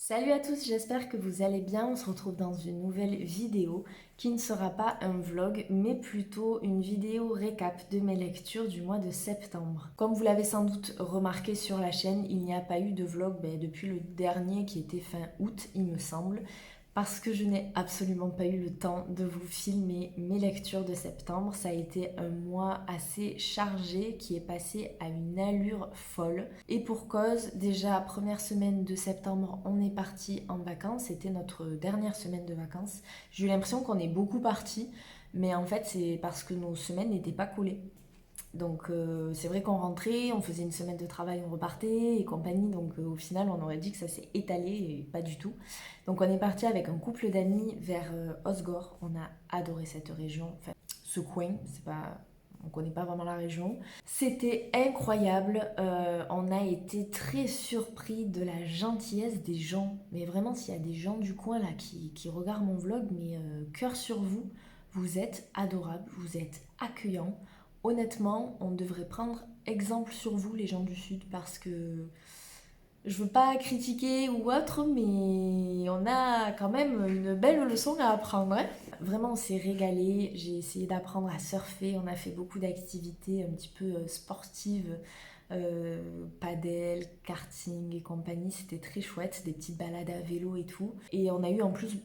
Salut à tous, j'espère que vous allez bien. On se retrouve dans une nouvelle vidéo qui ne sera pas un vlog mais plutôt une vidéo récap de mes lectures du mois de septembre. Comme vous l'avez sans doute remarqué sur la chaîne, il n'y a pas eu de vlog depuis le dernier qui était fin août il me semble, parce que je n'ai absolument pas eu le temps de vous filmer mes lectures de septembre. Ça a été un mois assez chargé qui est passé à une allure folle. Et pour cause, déjà première semaine de septembre, on est parti en vacances. C'était notre dernière semaine de vacances. J'ai eu l'impression qu'on est beaucoup parti, mais en fait c'est parce que nos semaines n'étaient pas collées. Donc c'est vrai qu'on rentrait, on faisait une semaine de travail, on repartait et compagnie. Donc au final, on aurait dit que ça s'est étalé et pas du tout. Donc on est parti avec un couple d'amis vers Osgore. On a adoré cette région, enfin ce coin. C'est pas, on connaît pas vraiment la région. C'était incroyable. On a été très surpris de la gentillesse des gens. Mais vraiment, s'il y a des gens du coin là qui regardent mon vlog, mais cœur sur vous, vous êtes adorables, vous êtes accueillants. Honnêtement, on devrait prendre exemple sur vous, les gens du Sud, parce que je veux pas critiquer ou autre, mais on a quand même une belle leçon à apprendre, hein. Vraiment, on s'est régalé. J'ai essayé d'apprendre à surfer. On a fait beaucoup d'activités un petit peu sportives, padel, karting et compagnie. C'était très chouette, des petites balades à vélo et tout. Et on a eu en plus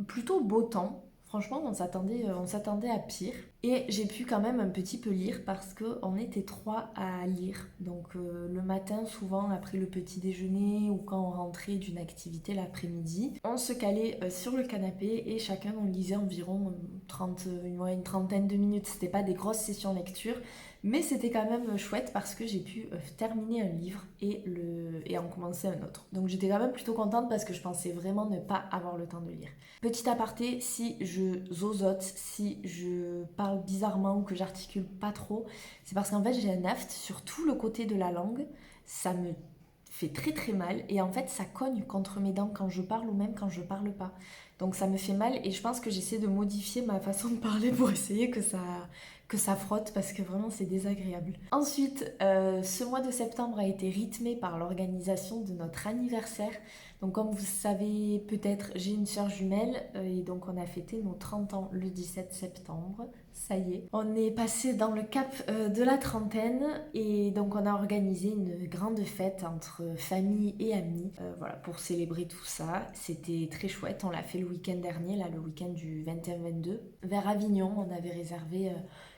plutôt beau temps. Franchement, on s'attendait à pire. Et j'ai pu quand même un petit peu lire parce qu'on était trois à lire. Donc le matin, souvent après le petit déjeuner ou quand on rentrait d'une activité l'après-midi, on se calait sur le canapé et chacun on lisait environ 30, une trentaine de minutes. C'était pas des grosses sessions lecture, mais c'était quand même chouette parce que j'ai pu terminer un livre et en commencer un autre. Donc j'étais quand même plutôt contente parce que je pensais vraiment ne pas avoir le temps de lire. Petit aparté, si je zozote, si je parle bizarrement ou que j'articule pas trop, c'est parce qu'en fait j'ai un aft sur tout le côté de la langue. Ça me fait très très mal et en fait ça cogne contre mes dents quand je parle ou même quand je parle pas. Donc ça me fait mal et je pense que j'essaie de modifier ma façon de parler pour essayer que ça frotte parce que vraiment c'est désagréable. Ensuite, ce mois de septembre a été rythmé par l'organisation de notre anniversaire. Donc comme vous savez peut-être, j'ai une sœur jumelle et donc on a fêté nos 30 ans le 17 septembre. Ça y est, on est passé dans le cap de la trentaine et donc on a organisé une grande fête entre famille et amis, voilà, pour célébrer tout ça. C'était très chouette, on l'a fait le week-end dernier, là le week-end du 21-22. Vers Avignon, on avait réservé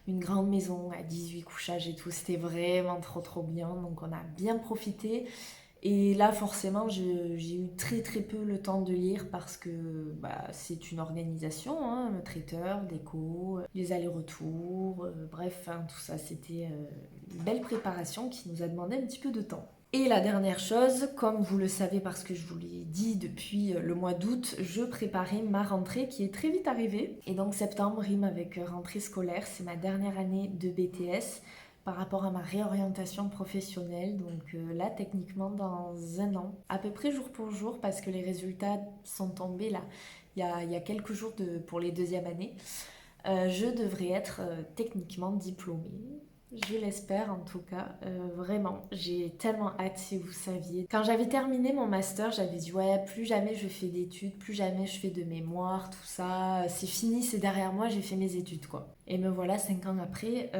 une grande maison à 18 couchages et tout, c'était vraiment trop trop bien, donc on a bien profité. Et là, forcément, j'ai eu très très peu le temps de lire parce que c'est une organisation, hein, le traiteur, déco, les allers-retours, bref, hein, tout ça, c'était une belle préparation qui nous a demandé un petit peu de temps. Et la dernière chose, comme vous le savez parce que je vous l'ai dit depuis le mois d'août, je préparais ma rentrée qui est très vite arrivée. Et donc septembre rime avec rentrée scolaire, c'est ma dernière année de BTS par rapport à ma réorientation professionnelle. Donc là, techniquement, dans un an, à peu près jour pour jour, parce que les résultats sont tombés là, il y a quelques jours pour les deuxièmes années, je devrais être techniquement diplômée. Je l'espère en tout cas, vraiment, j'ai tellement hâte si vous saviez. Quand j'avais terminé mon master, j'avais dit ouais, plus jamais je fais d'études, plus jamais je fais de mémoire, tout ça, c'est fini, c'est derrière moi, j'ai fait mes études quoi. Et me voilà 5 ans après,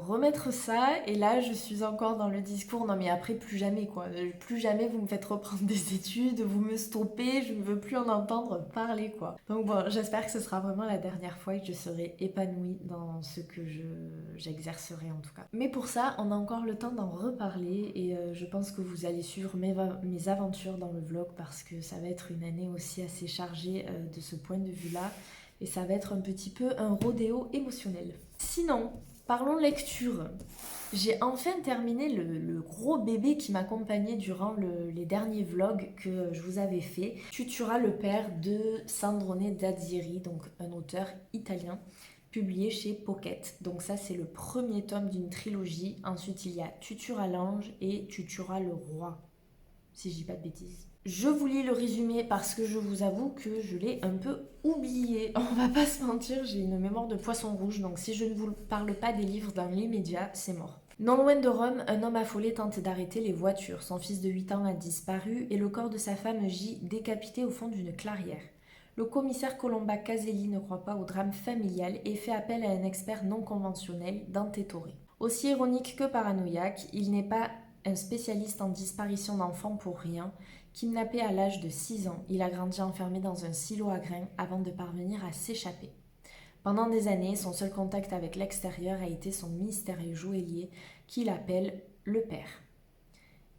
remettre ça, et là je suis encore dans le discours, non mais après plus jamais quoi, plus jamais vous me faites reprendre des études, vous me stoppez, je ne veux plus en entendre parler quoi. Donc bon, j'espère que ce sera vraiment la dernière fois et que je serai épanouie dans ce que j'exercerai en tout cas. Mais pour ça, on a encore le temps d'en reparler et je pense que vous allez suivre mes aventures dans le vlog parce que ça va être une année aussi assez chargée de ce point de vue-là. Et ça va être un petit peu un rodéo émotionnel. Sinon, parlons lecture. J'ai enfin terminé le gros bébé qui m'accompagnait durant les derniers vlogs que je vous avais fait. Tutura le père de Sandrone Dazieri, donc un auteur italien, publié chez Pocket. Donc ça c'est le premier tome d'une trilogie. Ensuite il y a Tutura l'ange et Tutura le roi, si je dis pas de bêtises. Je vous lis le résumé parce que je vous avoue que je l'ai un peu oublié. On va pas se mentir, j'ai une mémoire de poisson rouge, donc si je ne vous parle pas des livres dans l'immédiat, c'est mort. Non loin de Rome, un homme affolé tente d'arrêter les voitures. Son fils de 8 ans a disparu et le corps de sa femme gît décapité au fond d'une clairière. Le commissaire Colomba Caselli ne croit pas au drame familial et fait appel à un expert non conventionnel, Dante Torre. Aussi ironique que paranoïaque, il n'est pas un spécialiste en disparition d'enfants pour rien. Kidnappé à l'âge de 6 ans, il a grandi enfermé dans un silo à grains avant de parvenir à s'échapper. Pendant des années, son seul contact avec l'extérieur a été son mystérieux joaillier qu'il appelle le père.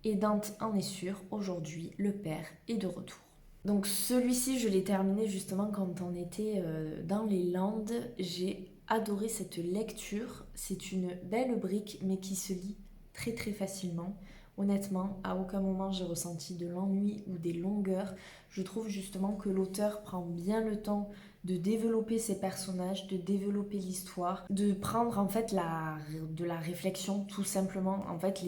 Et Dante en est sûr, aujourd'hui, le père est de retour. Donc celui-ci, je l'ai terminé justement quand on était dans les Landes. J'ai adoré cette lecture. C'est une belle brique, mais qui se lit très très facilement. Honnêtement, à aucun moment j'ai ressenti de l'ennui ou des longueurs. Je trouve justement que l'auteur prend bien le temps de développer ses personnages, de développer l'histoire, de prendre en fait de la réflexion tout simplement. En fait,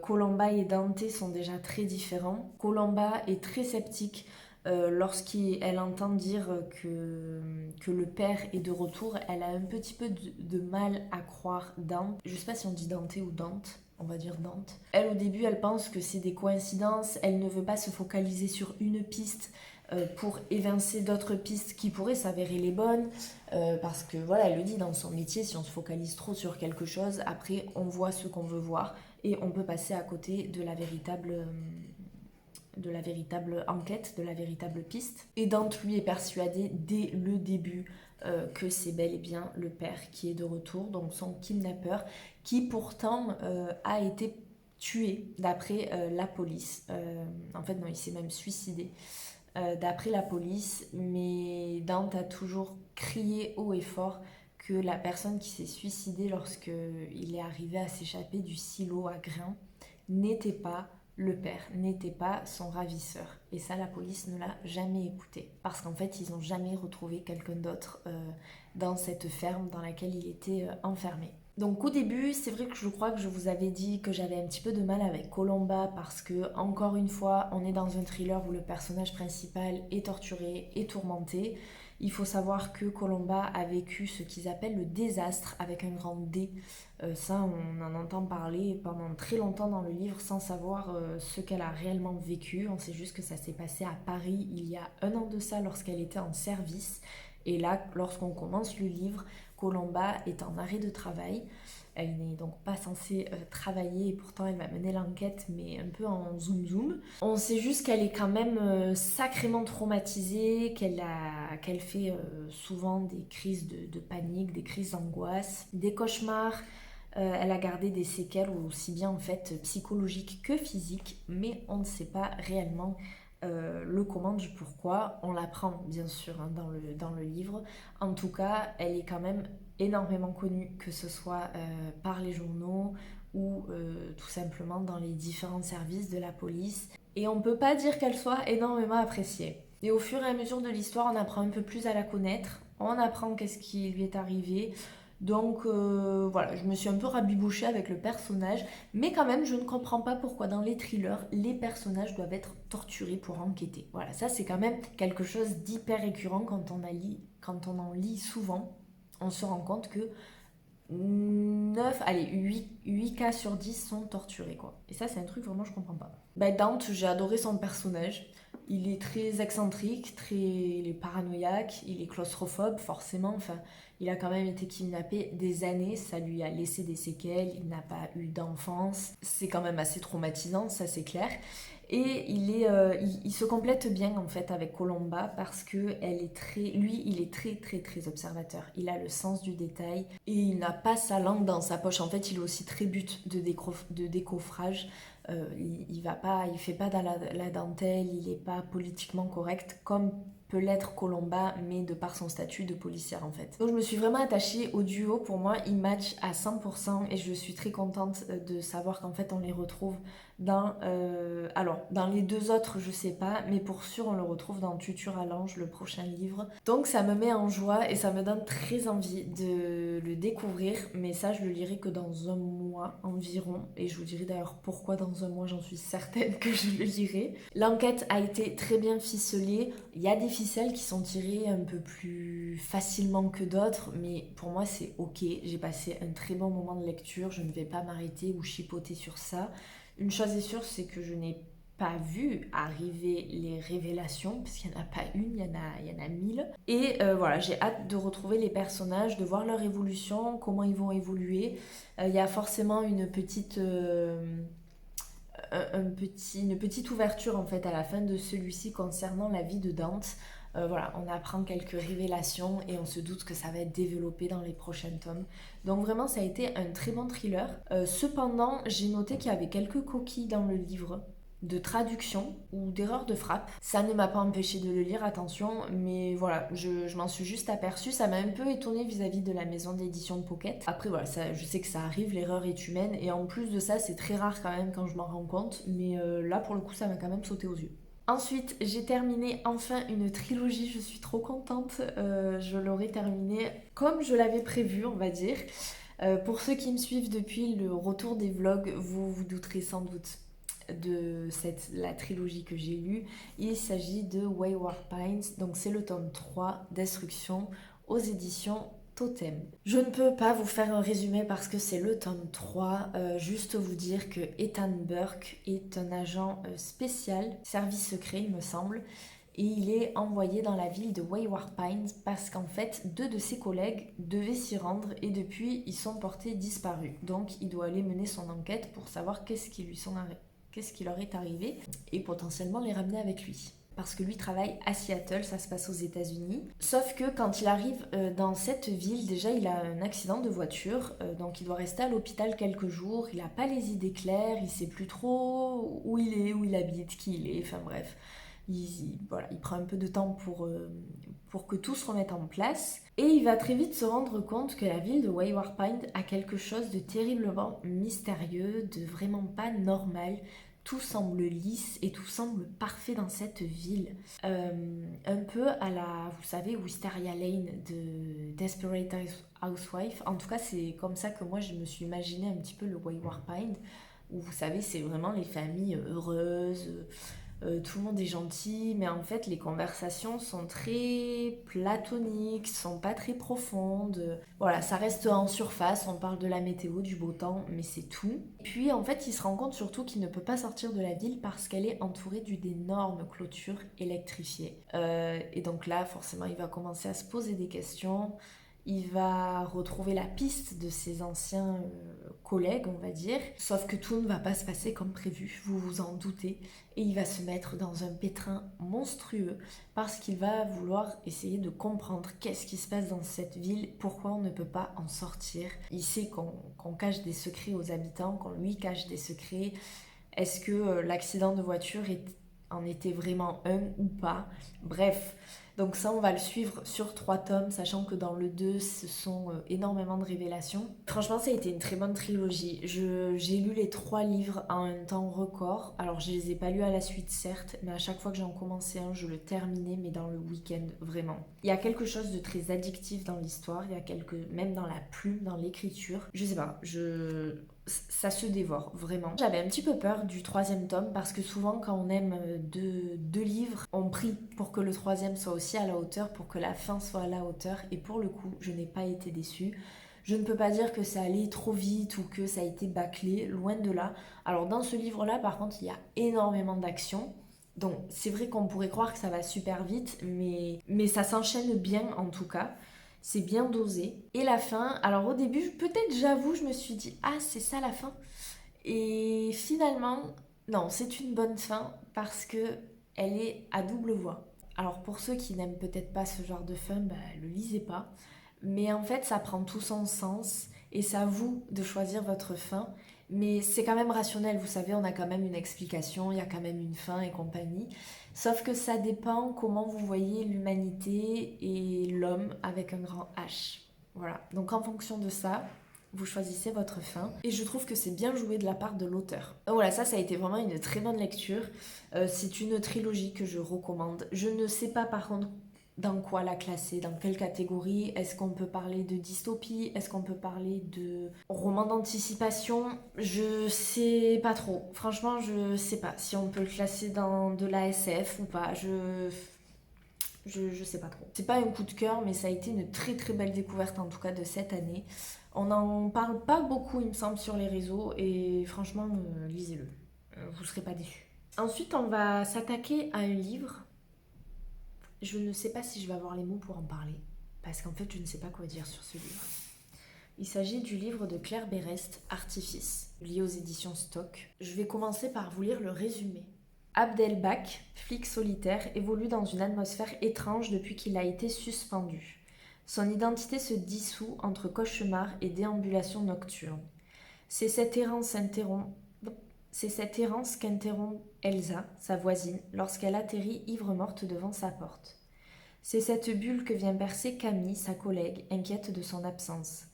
Colomba et Dante sont déjà très différents. Colomba est très sceptique lorsqu'elle entend dire que le père est de retour. Elle a un petit peu de mal à croire Dante. Je sais pas si on dit Dante ou Dante. On va dire Dante. Elle, au début, elle pense que c'est des coïncidences. Elle ne veut pas se focaliser sur une piste pour évincer d'autres pistes qui pourraient s'avérer les bonnes. Parce que, voilà, elle le dit dans son métier, si on se focalise trop sur quelque chose, après, on voit ce qu'on veut voir et on peut passer à côté de la véritable enquête, de la véritable piste. Et Dante, lui, est persuadé dès le début que c'est bel et bien le père qui est de retour, donc son kidnappeur, qui pourtant a été tué d'après la police. En fait, non, il s'est même suicidé d'après la police, mais Dante a toujours crié haut et fort que la personne qui s'est suicidée lorsqu'il est arrivé à s'échapper du silo à grains n'était pas le père, n'était pas son ravisseur. Et ça, la police ne l'a jamais écouté. Parce qu'en fait, ils n'ont jamais retrouvé quelqu'un d'autre dans cette ferme dans laquelle il était enfermé. Donc au début, c'est vrai que je crois que je vous avais dit que j'avais un petit peu de mal avec Colomba parce que, encore une fois, on est dans un thriller où le personnage principal est torturé et tourmenté. Il faut savoir que Colomba a vécu ce qu'ils appellent le désastre avec un grand D. Ça, on en entend parler pendant très longtemps dans le livre sans savoir ce qu'elle a réellement vécu. On sait juste que ça s'est passé à Paris il y a 1 an de ça lorsqu'elle était en service. Et là, lorsqu'on commence le livre, Colomba est en arrêt de travail. Elle n'est donc pas censée travailler et pourtant elle va mener l'enquête, mais un peu en zoom zoom. On sait juste qu'elle est quand même sacrément traumatisée, qu'elle fait souvent des crises de panique, des crises d'angoisse, des cauchemars. Elle a gardé des séquelles aussi bien en fait psychologiques que physiques, mais on ne sait pas réellement le comment du pourquoi. On l'apprend bien sûr hein, dans le livre. En tout cas, elle est quand même énormément connue, que ce soit par les journaux ou tout simplement dans les différents services de la police. Et on peut pas dire qu'elle soit énormément appréciée. Et au fur et à mesure de l'histoire, on apprend un peu plus à la connaître. On apprend qu'est-ce qui lui est arrivé. Donc voilà, je me suis un peu rabibouchée avec le personnage, mais quand même je ne comprends pas pourquoi dans les thrillers, les personnages doivent être torturés pour enquêter. Voilà, ça c'est quand même quelque chose d'hyper récurrent quand on en lit souvent. On se rend compte que 8 cas sur 10 sont torturés quoi. Et ça c'est un truc vraiment je comprends pas. Dante, j'ai adoré son personnage. Il est très excentrique, il est paranoïaque, il est claustrophobe forcément, enfin il a quand même été kidnappé des années, ça lui a laissé des séquelles, il n'a pas eu d'enfance, c'est quand même assez traumatisant, ça c'est clair. Et il se complète bien en fait avec Colomba parce que lui, il est très très très observateur. Il a le sens du détail et il n'a pas sa langue dans sa poche. En fait, il est aussi très but de décoffrage. Il fait pas dans la dentelle, il n'est pas politiquement correct comme peut l'être Colomba, mais de par son statut de policière en fait. Donc je me suis vraiment attachée au duo, pour moi ils matchent à 100% et je suis très contente de savoir qu'en fait on les retrouve alors dans les 2 autres je sais pas, mais pour sûr on le retrouve dans Tutur à l'ange, le prochain livre. Donc ça me met en joie et ça me donne très envie de le découvrir, mais ça je le lirai que dans 1 mois environ et je vous dirai d'ailleurs pourquoi dans dans un mois, j'en suis certaine que je le lirai. L'enquête a été très bien ficelée. Il y a des ficelles qui sont tirées un peu plus facilement que d'autres, mais pour moi c'est ok. J'ai passé un très bon moment de lecture, je ne vais pas m'arrêter ou chipoter sur ça. Une chose est sûre, c'est que je n'ai pas vu arriver les révélations, parce qu'il n'y en a pas une, il y en a 1000. Et voilà, j'ai hâte de retrouver les personnages, de voir leur évolution, comment ils vont évoluer. Il y a forcément une petite ouverture en fait à la fin de celui-ci concernant la vie de Dante. Voilà, on apprend quelques révélations et on se doute que ça va être développé dans les prochains tomes. Donc vraiment, ça a été un très bon thriller. Cependant, j'ai noté qu'il y avait quelques coquilles dans le livre de traduction ou d'erreur de frappe. Ça ne m'a pas empêché de le lire, attention, mais voilà, je m'en suis juste aperçue. Ça m'a un peu étonnée vis-à-vis de la maison d'édition de Pocket. Après voilà, je sais que ça arrive, l'erreur est humaine, et en plus de ça, c'est très rare quand même quand je m'en rends compte, mais là pour le coup, ça m'a quand même sauté aux yeux. Ensuite, j'ai terminé enfin une trilogie, je suis trop contente. Je l'aurai terminée comme je l'avais prévu, on va dire. Pour ceux qui me suivent depuis le retour des vlogs, vous vous douterez sans doute de la trilogie que j'ai lue. Il s'agit de Wayward Pines, donc c'est le tome 3, Destruction, aux éditions Totem. Je ne peux pas vous faire un résumé parce que c'est le tome 3, juste vous dire que Ethan Burke est un agent spécial, service secret il me semble, et il est envoyé dans la ville de Wayward Pines parce qu'en fait 2 de ses collègues devaient s'y rendre et depuis ils sont portés disparus. Donc il doit aller mener son enquête pour savoir qu'est-ce qui leur est arrivé et potentiellement les ramener avec lui. Parce que lui travaille à Seattle, ça se passe aux États-Unis. Sauf que quand il arrive dans cette ville, déjà il a un accident de voiture, donc il doit rester à l'hôpital quelques jours, il n'a pas les idées claires, il sait plus trop où il est, où il habite, qui il est, enfin bref. Voilà, il prend un peu de temps pour que tout se remette en place. Et il va très vite se rendre compte que la ville de Wayward Pines a quelque chose de terriblement mystérieux, de vraiment pas normal. Tout semble lisse et tout semble parfait dans cette ville. Un peu à la, vous savez, Wisteria Lane de Desperate Housewife. En tout cas, c'est comme ça que moi je me suis imaginé un petit peu le Wayward Pines, où vous savez, c'est vraiment les familles heureuses. Tout le monde est gentil, mais en fait les conversations sont très platoniques, sont pas très profondes. Voilà, ça reste en surface, on parle de la météo, du beau temps, mais c'est tout. Puis en fait il se rend compte surtout qu'il ne peut pas sortir de la ville parce qu'elle est entourée d'énormes clôtures électrifiées. Et donc là forcément il va commencer à se poser des questions. Il va retrouver la piste de ses anciens collègues, on va dire. Sauf que tout ne va pas se passer comme prévu, vous vous en doutez. Et il va se mettre dans un pétrin monstrueux parce qu'il va vouloir essayer de comprendre qu'est-ce qui se passe dans cette ville, pourquoi on ne peut pas en sortir. Il sait qu'on cache des secrets aux habitants, qu'on lui cache des secrets. Est-ce que l'accident de voiture en était vraiment un ou pas? Bref. Donc ça, on va le suivre sur 3 tomes, sachant que dans le 2, ce sont énormément de révélations. Franchement, ça a été une très bonne trilogie. J'ai lu les 3 livres en un temps record. Alors, je les ai pas lus à la suite, certes, mais à chaque fois que j'en commençais un, je le terminais, mais dans le week-end, vraiment. Il y a quelque chose de très addictif dans l'histoire, même dans la plume, dans l'écriture. Je sais pas, ça se dévore, vraiment. J'avais un petit peu peur du 3e tome parce que souvent quand on aime deux livres, on prie pour que le 3e soit aussi à la hauteur, pour que la fin soit à la hauteur, et pour le coup, je n'ai pas été déçue. Je ne peux pas dire que ça allait trop vite ou que ça a été bâclé, loin de là. Alors dans ce livre-là, par contre, il y a énormément d'action. Donc c'est vrai qu'on pourrait croire que ça va super vite, mais ça s'enchaîne bien en tout cas. C'est bien dosé. Et la fin, alors au début, peut-être j'avoue, je me suis dit, ah c'est ça la fin. Et finalement, non, c'est une bonne fin parce que elle est à double voix. Alors pour ceux qui n'aiment peut-être pas ce genre de fin, le lisez pas. Mais en fait, ça prend tout son sens et c'est à vous de choisir votre fin. Mais c'est quand même rationnel, vous savez, on a quand même une explication, il y a quand même une fin et compagnie. Sauf que ça dépend comment vous voyez l'humanité et l'homme avec un grand H. Voilà, donc en fonction de ça, vous choisissez votre fin. Et je trouve que c'est bien joué de la part de l'auteur. Donc voilà, ça a été vraiment une très bonne lecture. C'est une trilogie que je recommande. Je ne sais pas par contre dans quoi la classer, dans quelle catégorie. Est-ce qu'on peut parler de dystopie? Est-ce qu'on peut parler de roman d'anticipation? Je sais pas trop. Franchement, je sais pas si on peut le classer dans de la SF ou pas. Je sais pas trop. C'est pas un coup de cœur, mais ça a été une très très belle découverte en tout cas de cette année. On n'en parle pas beaucoup, il me semble, sur les réseaux et franchement, lisez-le. Vous serez pas déçus. Ensuite, on va s'attaquer à un livre. Je ne sais pas si je vais avoir les mots pour en parler, parce qu'en fait, je ne sais pas quoi dire sur ce livre. Il s'agit du livre de Claire Berest, Artifice, lié aux éditions Stock. Je vais commencer par vous lire le résumé. Abdelbak, flic solitaire, évolue dans une atmosphère étrange depuis qu'il a été suspendu. Son identité se dissout entre cauchemars et déambulations nocturnes. C'est cette errance qu'interrompt Elsa, sa voisine, lorsqu'elle atterrit ivre-morte devant sa porte. C'est cette bulle que vient percer Camille, sa collègue, inquiète de son absence.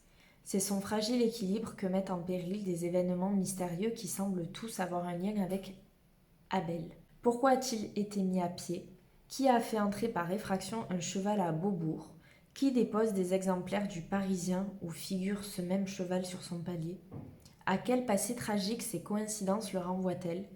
C'est son fragile équilibre que mettent en péril des événements mystérieux qui semblent tous avoir un lien avec Abel. Pourquoi a-t-il été mis à pied? Qui a fait entrer par effraction un cheval à Beaubourg? Qui dépose des exemplaires du Parisien où figure ce même cheval sur son palier? À quel passé tragique ces coïncidences le renvoient-elles?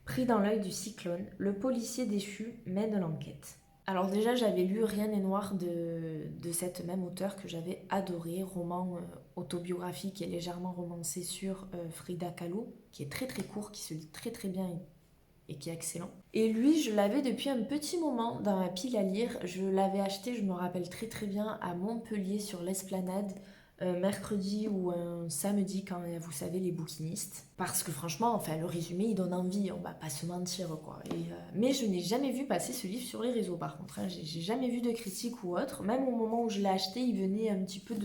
Pris dans l'œil du cyclone, le policier déchu mène l'enquête. Alors déjà, j'avais lu Rien n'est noir de cette même auteure que j'avais adoré, roman autobiographique et légèrement romancé sur Frida Kahlo, qui est très très court, qui se lit très très bien et qui est excellent. Et lui, je l'avais depuis un petit moment dans ma pile à lire. Je l'avais acheté, je me rappelle très très bien, à Montpellier sur l'Esplanade, mercredi ou un samedi quand vous savez les bouquinistes, parce que franchement enfin le résumé il donne envie, on va pas se mentir quoi. Mais je n'ai jamais vu passer ce livre sur les réseaux par contre, hein. J'ai jamais vu de critique ou autre, même au moment où je l'ai acheté il venait un petit peu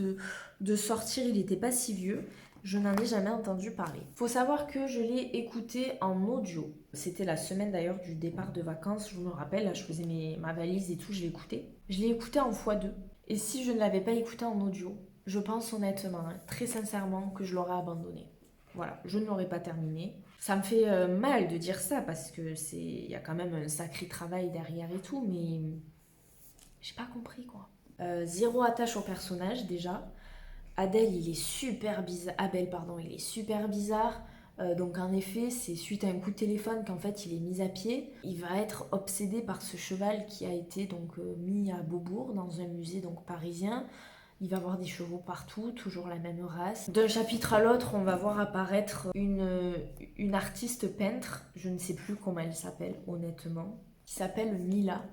de sortir, il était pas si vieux. Je n'en ai jamais entendu parler. Faut savoir que je l'ai écouté en audio. C'était la semaine d'ailleurs du départ de vacances, je me rappelle, là je faisais ma valise et tout, je l'ai écouté. Je l'ai écouté en x2. Et si je ne l'avais pas écouté en audio, je pense honnêtement, très sincèrement, que je l'aurais abandonné. Voilà, je ne l'aurais pas terminé. Ça me fait mal de dire ça parce que il y a quand même un sacré travail derrière et tout, mais j'ai pas compris quoi. Zéro attache au personnage déjà. Abel, il est super bizarre. Donc en effet, c'est suite à un coup de téléphone qu'en fait il est mis à pied. Il va être obsédé par ce cheval qui a été donc mis à Beaubourg dans un musée donc parisien. Il va voir des chevaux partout, toujours la même race. D'un chapitre à l'autre, on va voir apparaître une artiste peintre, je ne sais plus comment elle s'appelle honnêtement, qui s'appelle Mila.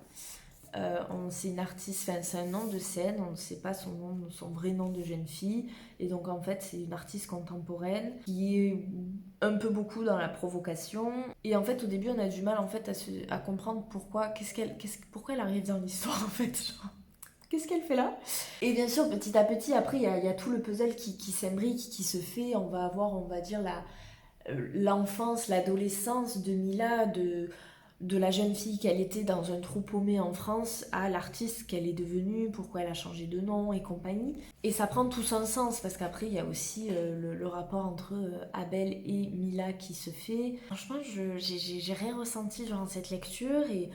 C'est une artiste, enfin, c'est un nom de scène, on ne sait pas son vrai nom de jeune fille. Et donc en fait c'est une artiste contemporaine qui est un peu beaucoup dans la provocation. Et en fait au début on a du mal en fait à comprendre pourquoi elle arrive dans l'histoire en fait. Genre. Qu'est-ce qu'elle fait là? Et bien sûr, petit à petit, après, il y a tout le puzzle qui s'imbrique, qui se fait. On va avoir, on va dire, l'enfance, l'adolescence de Mila, de la jeune fille qu'elle était dans un trou paumé en France, à l'artiste qu'elle est devenue, pourquoi elle a changé de nom et compagnie. Et ça prend tout son sens, parce qu'après, il y a aussi le rapport entre Abel et Mila qui se fait. Franchement, j'ai rien ressenti durant cette lecture, et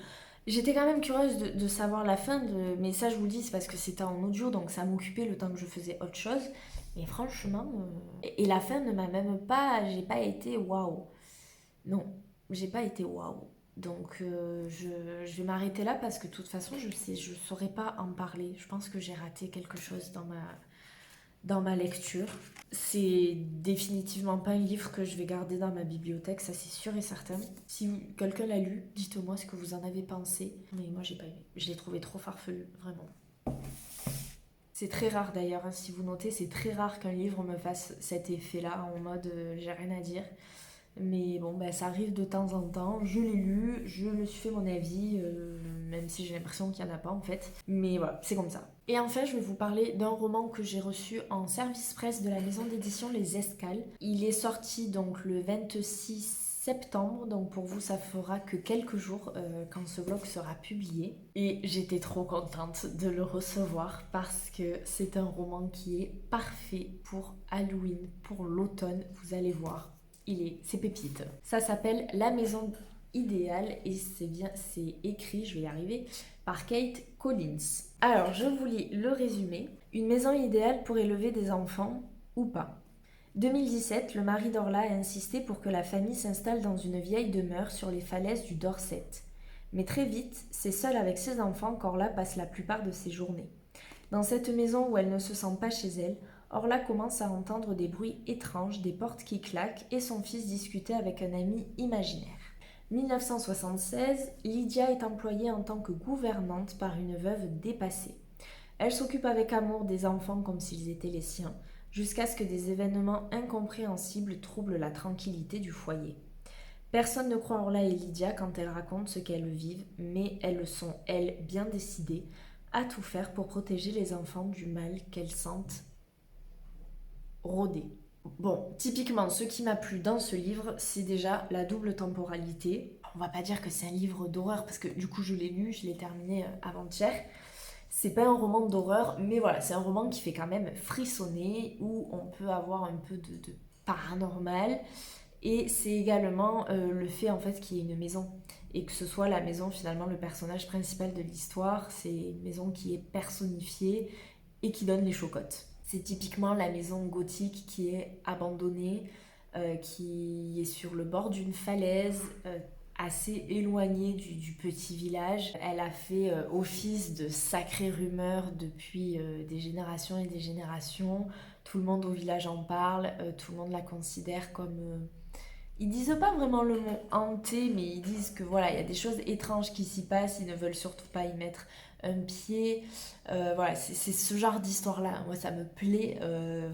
j'étais quand même curieuse de savoir la fin, mais ça je vous le dis, c'est parce que c'était en audio, donc ça m'occupait le temps que je faisais autre chose. Mais franchement, et la fin ne m'a même pas, j'ai pas été waouh. Non, j'ai pas été waouh. Donc je vais m'arrêter là parce que de toute façon je saurais pas en parler. Je pense que j'ai raté quelque chose dans ma lecture. C'est définitivement pas un livre que je vais garder dans ma bibliothèque, ça c'est sûr et certain. Si quelqu'un l'a lu, dites-moi ce que vous en avez pensé. Mais moi j'ai pas aimé. Je l'ai trouvé trop farfelu, vraiment. C'est très rare d'ailleurs, hein, si vous notez, c'est très rare qu'un livre me fasse cet effet-là, en mode j'ai rien à dire. Mais bon, bah, ça arrive de temps en temps. Je l'ai lu, je me suis fait mon avis, même si j'ai l'impression qu'il n'y en a pas en fait. Mais voilà, c'est comme ça. Et enfin, je vais vous parler d'un roman que j'ai reçu en service presse de la maison d'édition Les Escales. Il est sorti donc le 26 septembre, donc pour vous ça fera que quelques jours quand ce vlog sera publié. Et j'étais trop contente de le recevoir parce que c'est un roman qui est parfait pour Halloween, pour l'automne, vous allez voir. C'est pépite. Ça s'appelle La Maison idéale et c'est écrit, je vais y arriver, par Kate Collins. Alors, je vous lis le résumé. Une maison idéale pour élever des enfants ou pas. 2017, le mari d'Orla a insisté pour que la famille s'installe dans une vieille demeure sur les falaises du Dorset. Mais très vite, c'est seule avec ses enfants qu'Orla passe la plupart de ses journées. Dans cette maison où elle ne se sent pas chez elle, Orla commence à entendre des bruits étranges, des portes qui claquent et son fils discuter avec un ami imaginaire. 1976, Lydia est employée en tant que gouvernante par une veuve dépassée. Elle s'occupe avec amour des enfants comme s'ils étaient les siens, jusqu'à ce que des événements incompréhensibles troublent la tranquillité du foyer. Personne ne croit Orla et Lydia quand elles racontent ce qu'elles vivent, mais elles sont, elles, bien décidées à tout faire pour protéger les enfants du mal qu'elles sentent rôder. Bon, typiquement, ce qui m'a plu dans ce livre, c'est déjà la double temporalité. On va pas dire que c'est un livre d'horreur, parce que du coup je l'ai lu, je l'ai terminé avant-hier. C'est pas un roman d'horreur, mais voilà, c'est un roman qui fait quand même frissonner, où on peut avoir un peu de paranormal. Et c'est également le fait en fait qu'il y ait une maison. Et que ce soit la maison, finalement, le personnage principal de l'histoire, c'est une maison qui est personnifiée et qui donne les chocottes. C'est typiquement la maison gothique qui est abandonnée, qui est sur le bord d'une falaise, assez éloignée du petit village. Elle a fait office de sacrée rumeur depuis des générations et des générations. Tout le monde au village en parle, tout le monde la considère comme... Ils disent pas vraiment le mot hanté, mais ils disent que voilà, il y a des choses étranges qui s'y passent, ils ne veulent surtout pas y mettre un pied. Voilà, c'est ce genre d'histoire-là. Moi, ça me plaît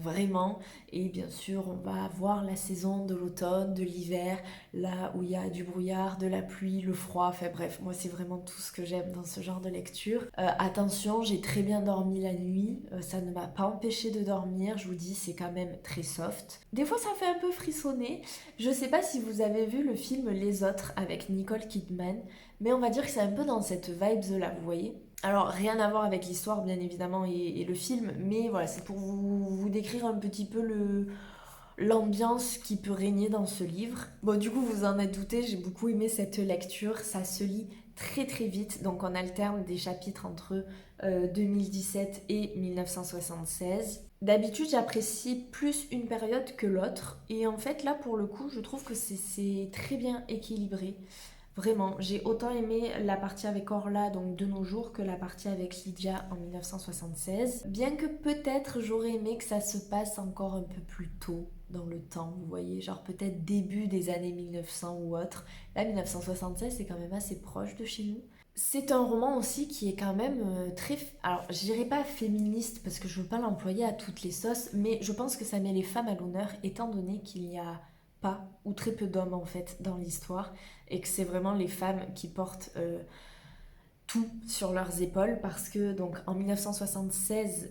vraiment. Et bien sûr, on va avoir la saison de l'automne, de l'hiver, là où il y a du brouillard, de la pluie, le froid. Enfin bref, moi, c'est vraiment tout ce que j'aime dans ce genre de lecture. Attention, j'ai très bien dormi la nuit. Ça ne m'a pas empêché de dormir. Je vous dis, c'est quand même très soft. Des fois, ça fait un peu frissonner. Je sais pas si vous avez vu le film Les Autres avec Nicole Kidman, mais on va dire que c'est un peu dans cette vibe-là, vous voyez. Alors, rien à voir avec l'histoire, bien évidemment, et le film, mais voilà, c'est pour vous décrire un petit peu l'ambiance qui peut régner dans ce livre. Bon, du coup, vous en êtes douté, j'ai beaucoup aimé cette lecture, ça se lit très très vite, donc on alterne des chapitres entre 2017 et 1976. D'habitude, j'apprécie plus une période que l'autre, et en fait, là, pour le coup, je trouve que c'est très bien équilibré. Vraiment, j'ai autant aimé la partie avec Orla, donc de nos jours, que la partie avec Lydia en 1976. Bien que peut-être j'aurais aimé que ça se passe encore un peu plus tôt dans le temps, vous voyez, genre peut-être début des années 1900 ou autre. Là, 1976, c'est quand même assez proche de chez nous. C'est un roman aussi qui est quand même très... Alors, je dirais pas féministe parce que je veux pas l'employer à toutes les sauces, mais je pense que ça met les femmes à l'honneur étant donné qu'il y a pas ou très peu d'hommes en fait dans l'histoire et que c'est vraiment les femmes qui portent tout sur leurs épaules parce que donc en 1976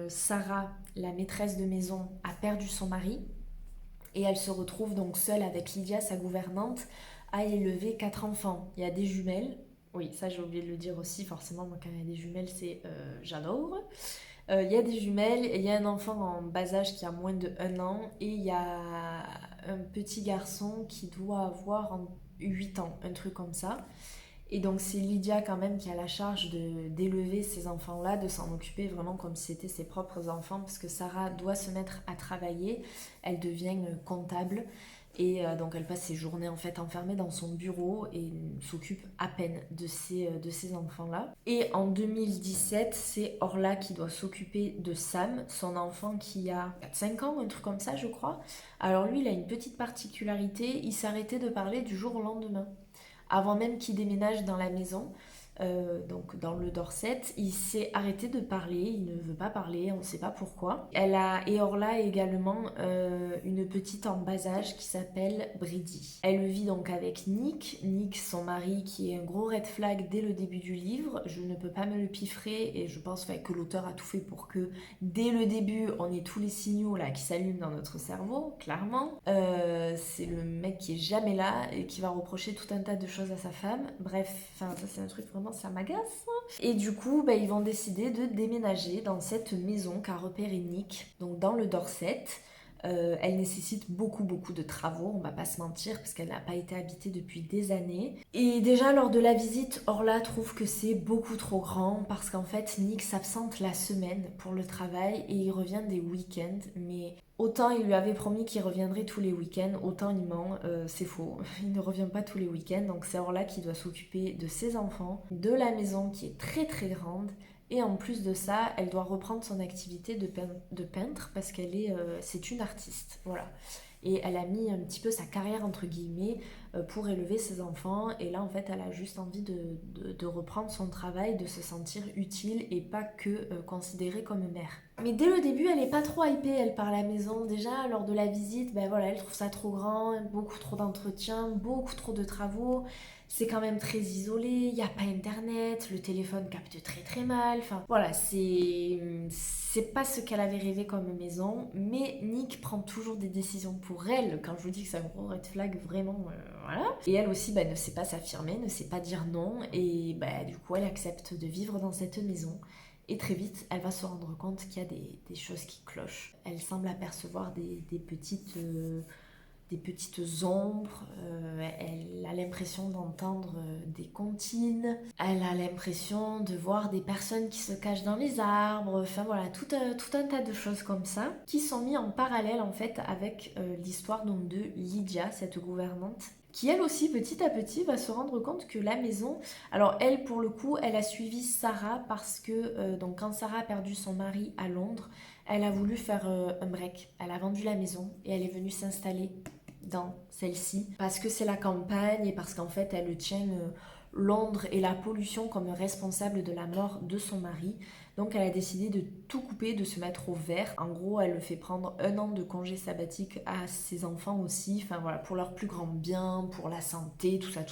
Sarah, la maîtresse de maison, a perdu son mari et elle se retrouve donc seule avec Lydia, sa gouvernante, à élever 4 enfants. Il y a des jumelles. Oui, ça j'ai oublié de le dire aussi, forcément, moi quand il y a des jumelles, c'est j'adore. Il y a des jumelles, il y a un enfant en bas âge qui a moins de 1 an et il y a un petit garçon qui doit avoir 8 ans, un truc comme ça. Et donc c'est Lydia quand même qui a la charge d'élever ces enfants-là, de s'en occuper vraiment comme si c'était ses propres enfants, parce que Sarah doit se mettre à travailler, elle devient comptable, et donc elle passe ses journées en fait enfermée dans son bureau et s'occupe à peine de ces enfants-là. Et en 2017, c'est Orla qui doit s'occuper de Sam, son enfant qui a 5 ans, un truc comme ça je crois. Alors lui, il a une petite particularité, il s'arrêtait de parler du jour au lendemain avant même qu'il déménage dans la maison, donc dans le Dorset, il s'est arrêté de parler, il ne veut pas parler, on ne sait pas pourquoi. Et Orla a également une petite en bas âge qui s'appelle Brady. Elle vit donc avec Nick, son mari, qui est un gros red flag dès le début du livre. Je ne peux pas me le piffrer et je pense que l'auteur a tout fait pour que dès le début, on ait tous les signaux là qui s'allument dans notre cerveau, clairement. C'est le mec qui est jamais là et qui va reprocher tout un tas de choses à sa femme. Bref, ça c'est un truc vraiment, ça m'agace. Et du coup, ils vont décider de déménager dans cette maison qu'a repéré Nick, donc dans le Dorset. Elle nécessite beaucoup de travaux, on va pas se mentir, parce qu'elle n'a pas été habitée depuis des années. Et déjà lors de la visite, Orla trouve que c'est beaucoup trop grand, parce qu'en fait Nick s'absente la semaine pour le travail et il revient des week-ends. Mais autant il lui avait promis qu'il reviendrait tous les week-ends, autant il ment, c'est faux. Il ne revient pas tous les week-ends, donc c'est Orla qui doit s'occuper de ses enfants, de la maison qui est très grande. Et en plus de ça, elle doit reprendre son activité de peintre parce c'est une artiste, voilà. Et elle a mis un petit peu sa carrière entre guillemets pour élever ses enfants. Et là, en fait, elle a juste envie de reprendre son travail, de se sentir utile et pas que considérée comme mère. Mais dès le début, elle est pas trop hypée, elle, par la maison. Déjà, lors de la visite, ben voilà, elle trouve ça trop grand, beaucoup trop d'entretien, beaucoup trop de travaux. C'est quand même très isolé, il n'y a pas internet, le téléphone capte très mal. Enfin voilà, c'est pas ce qu'elle avait rêvé comme maison. Mais Nick prend toujours des décisions pour elle. Quand je vous dis que c'est un gros red flag, vraiment, voilà. Et elle aussi ne sait pas s'affirmer, ne sait pas dire non. Et du coup, elle accepte de vivre dans cette maison. Et très vite, elle va se rendre compte qu'il y a des choses qui clochent. Elle semble apercevoir des petites ombres, elle a l'impression d'entendre des comptines, elle a l'impression de voir des personnes qui se cachent dans les arbres, enfin voilà, tout un tas de choses comme ça, qui sont mis en parallèle en fait avec l'histoire donc de Lydia, cette gouvernante, qui elle aussi petit à petit va se rendre compte que la maison, alors elle pour le coup, elle a suivi Sarah parce que donc quand Sarah a perdu son mari à Londres, elle a voulu faire un break, elle a vendu la maison et elle est venue s'installer dans celle-ci parce que c'est la campagne et parce qu'en fait elle tient Londres et la pollution comme responsable de la mort de son mari. Donc elle a décidé de tout couper, de se mettre au vert. En gros, elle fait prendre 1 an de congé sabbatique à ses enfants aussi, enfin voilà, pour leur plus grand bien, pour la santé, tout ça.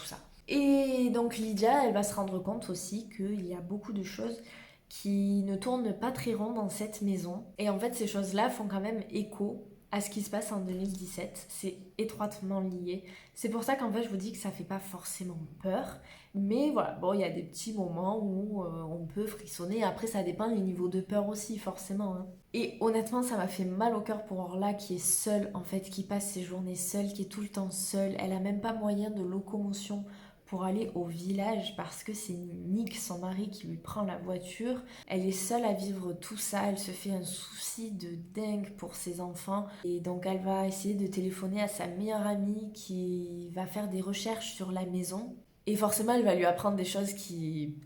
Et donc Lydia, elle va se rendre compte aussi qu'il y a beaucoup de choses qui ne tournent pas très rond dans cette maison. Et en fait, ces choses-là font quand même écho à ce qui se passe en 2017. C'est étroitement lié. C'est pour ça qu'en fait, je vous dis que ça fait pas forcément peur. Mais voilà, bon, il y a des petits moments où on peut frissonner. Après, ça dépend des niveaux de peur aussi, forcément, hein. Et honnêtement, ça m'a fait mal au cœur pour Orla qui est seule, en fait, qui passe ses journées seule, qui est tout le temps seule. Elle a même pas moyen de locomotion pour aller au village parce que c'est Nick, son mari, qui lui prend la voiture. Elle est seule à vivre tout ça, elle se fait un souci de dingue pour ses enfants. Et donc elle va essayer de téléphoner à sa meilleure amie qui va faire des recherches sur la maison. Et forcément, elle va lui apprendre des choses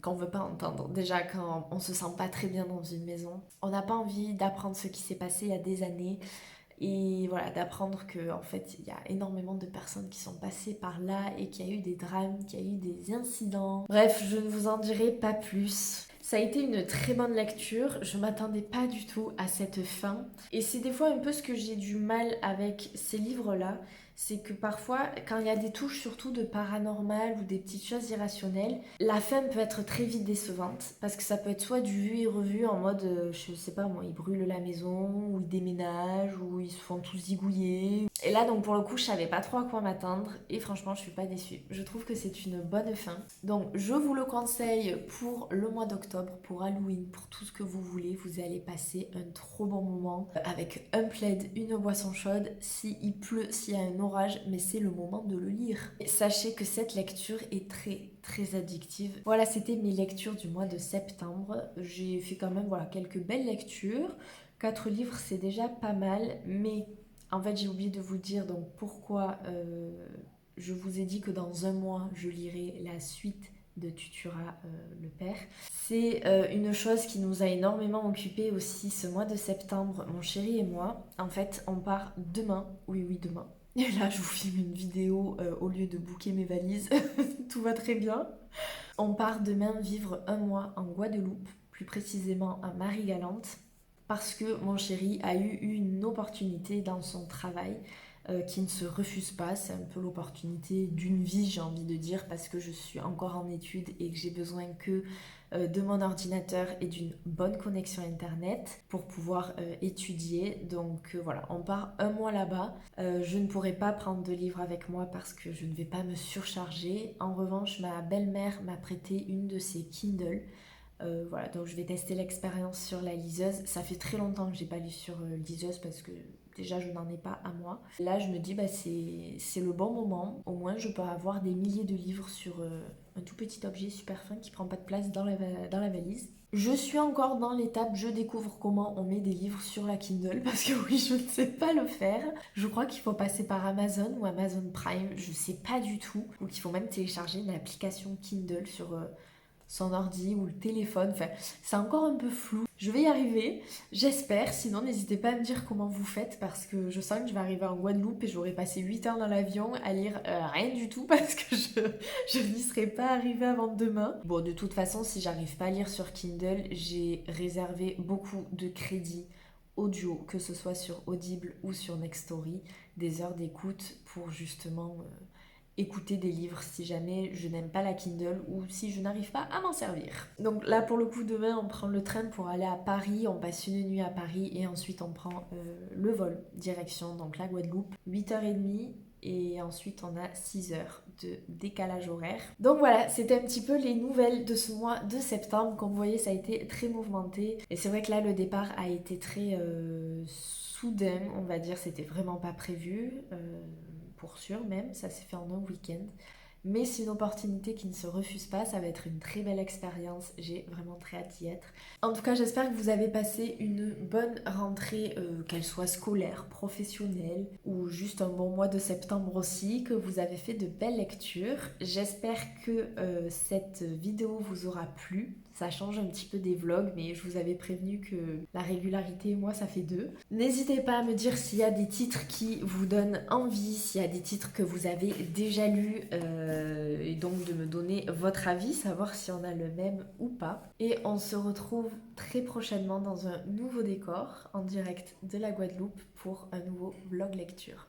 qu'on veut pas entendre. Déjà, quand on se sent pas très bien dans une maison, on n'a pas envie d'apprendre ce qui s'est passé il y a des années. Et voilà, d'apprendre qu'en fait, il y a énormément de personnes qui sont passées par là et qu'il y a eu des drames, qu'il y a eu des incidents. Bref, je ne vous en dirai pas plus. Ça a été une très bonne lecture, je m'attendais pas du tout à cette fin. Et c'est des fois un peu ce que j'ai du mal avec ces livres-là, c'est que parfois, quand il y a des touches surtout de paranormal ou des petites choses irrationnelles, la fin peut être très vite décevante, parce que ça peut être soit du vu et revu en mode, je sais pas moi, ils brûlent la maison, ou ils déménagent, ou ils se font tous zigouiller. Et là, donc pour le coup, je savais pas trop à quoi m'attendre, et franchement, je suis pas déçue. Je trouve que c'est une bonne fin. Donc, je vous le conseille pour le mois d'octobre, pour Halloween, pour tout ce que vous voulez. Vous allez passer un trop bon moment avec un plaid, une boisson chaude, s'il pleut, s'il y a un orage, mais c'est le moment de le lire. Et sachez que cette lecture est très addictive. Voilà, c'était mes lectures du mois de septembre. J'ai fait quand même quelques belles lectures. 4 livres, c'est déjà pas mal, mais en fait, j'ai oublié de vous dire donc pourquoi je vous ai dit que dans un mois, je lirai la suite de Tutura le père. C'est une chose qui nous a énormément occupés aussi ce mois de septembre, mon chéri et moi. En fait, on part demain, oui demain. Et là, je vous filme une vidéo au lieu de booker mes valises. Tout va très bien. On part demain vivre un mois en Guadeloupe, plus précisément à Marie-Galante, parce que mon chéri a eu une opportunité dans son travail qui ne se refuse pas. C'est un peu l'opportunité d'une vie, j'ai envie de dire, parce que je suis encore en études et que j'ai besoin que de mon ordinateur et d'une bonne connexion internet pour pouvoir étudier. Donc voilà, on part un mois là-bas. Je ne pourrai pas prendre de livres avec moi parce que je ne vais pas me surcharger. En revanche, ma belle-mère m'a prêté une de ses Kindle. Voilà, donc je vais tester l'expérience sur la liseuse. Ça fait très longtemps que j'ai pas lu sur liseuse parce que Déjà, je n'en ai pas à moi. Là, je me dis, bah, c'est le bon moment. Au moins, je peux avoir des milliers de livres sur un tout petit objet super fin qui prend pas de place dans la valise. Je suis encore dans l'étape, je découvre comment on met des livres sur la Kindle parce que oui, je ne sais pas le faire. Je crois qu'il faut passer par Amazon ou Amazon Prime, je sais pas du tout. Donc il faut même télécharger une application Kindle sur son ordi ou le téléphone. Enfin, c'est encore un peu flou. Je vais y arriver, j'espère. Sinon, n'hésitez pas à me dire comment vous faites parce que je sens que je vais arriver en Guadeloupe et j'aurai passé 8 heures dans l'avion à lire rien du tout parce que je n'y serai pas arrivée avant demain. Bon, de toute façon, si j'arrive pas à lire sur Kindle, j'ai réservé beaucoup de crédits audio, que ce soit sur Audible ou sur Nextory, des heures d'écoute pour justement écouter des livres si jamais je n'aime pas la Kindle ou si je n'arrive pas à m'en servir. Donc là pour le coup demain on prend le train pour aller à Paris, on passe une nuit à Paris et ensuite on prend le vol direction donc la Guadeloupe, 8h30 et ensuite on a 6 heures de décalage horaire. Donc voilà, c'était un petit peu les nouvelles de ce mois de septembre. Comme vous voyez, ça a été très mouvementé et c'est vrai que là le départ a été très soudain, on va dire, c'était vraiment pas prévu. Pour sûr même, ça s'est fait en un week-end. Mais c'est une opportunité qui ne se refuse pas, ça va être une très belle expérience, j'ai vraiment très hâte d'y être. En tout cas, j'espère que vous avez passé une bonne rentrée, qu'elle soit scolaire, professionnelle ou juste un bon mois de septembre aussi, que vous avez fait de belles lectures. J'espère que cette vidéo vous aura plu. Ça change un petit peu des vlogs, mais je vous avais prévenu que la régularité, moi, ça fait deux. N'hésitez pas à me dire s'il y a des titres qui vous donnent envie, s'il y a des titres que vous avez déjà lus, et donc de me donner votre avis, savoir si on a le même ou pas. Et on se retrouve très prochainement dans un nouveau décor, en direct de la Guadeloupe, pour un nouveau vlog lecture.